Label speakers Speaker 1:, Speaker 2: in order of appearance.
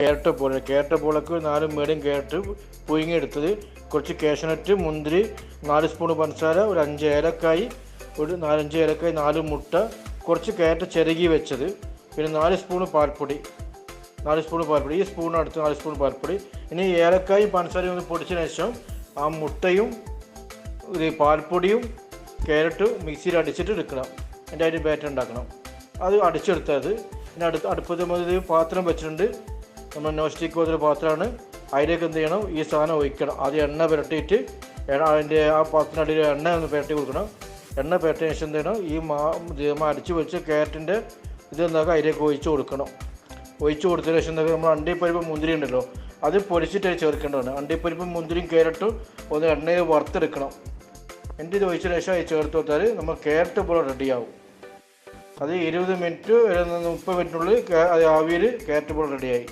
Speaker 1: Carrot പോളക്ക് 4 medium carrot പുഴുങ്ങിയെടുത്തത്, കുറച്ച് cashew nut, മുന്തിരി, 4 spoon പഞ്ചസാര, ഒരു 5 ഏലക്കായി, ഒരു 4-5 ഏലക്കായി, 4 മുട്ട, കുറച്ച് ക്യാരറ്റ് ചിരകി വെച്ചത്, പിന്നെ 4 സ്പൂൺ പാൽപ്പൊടി. ഈ സ്പൂണടുത്ത് 4 സ്പൂൺ പാൽപ്പൊടി. ഇനി ഏലക്കായും പഞ്ചസാരയും ഒന്ന് പൊടിച്ചതിന് ശേഷം ആ മുട്ടയും പാൽപ്പൊടിയും ക്യാരറ്റും മിക്സിയിൽ അടിച്ചിട്ട് എടുക്കണം. അതിൻ്റെ അതിന് ബാറ്റർ ഉണ്ടാക്കണം. അത് അടിച്ചെടുത്തത്. പിന്നെ അടുപ്പത്ത് പാത്രം വെച്ചിട്ടുണ്ട്. നമ്മൾ നോൺ സ്റ്റിക്ക് പോലത്തെ പാത്രമാണ്. അതിലേക്ക് എന്ത് ചെയ്യണം, ഈ സാധനം ഒഴിക്കണം. ആദ്യം എണ്ണ പുരട്ടിയിട്ട് അതിൻ്റെ ആ പാത്രത്തിനടിയിൽ എണ്ണ ഒന്ന് പുരട്ടി കൊടുക്കണം. എണ്ണ പുരട്ടിയതിന് ശേഷം എന്ത് ചെയ്യണം, ഈ അടിച്ച് വെച്ച് ക്യാരറ്റിൻ്റെ ഇതെന്താക്കുക അതിലേക്ക് ഒഴിച്ച് കൊടുക്കണം. ഒഴിച്ച് കൊടുത്തതിന് ശേഷം എന്താക്കുക, നമ്മൾ അണ്ടിപ്പരിപ്പ് മുന്തിരി ഉണ്ടല്ലോ അത് പൊടിച്ചിട്ട് ചേർക്കേണ്ടതാണ്. അണ്ടിപ്പരിപ്പും മുന്തിരിയും ക്യാരറ്റും ഒന്ന് എണ്ണയിൽ വറുത്തെടുക്കണം. എന്നിട്ട് ഇത് ഒഴിച്ചതിന് ശേഷം അത് ചേർത്ത് കൊടുത്താൽ നമ്മൾ ക്യാരറ്റ് പോലെ റെഡിയാവും. അത് 20 മിനിറ്റ് 30 മിനിറ്റിനുള്ളിൽ അത് ആവിയിൽ ക്യാരറ്റ് പോലെ റെഡിയായി.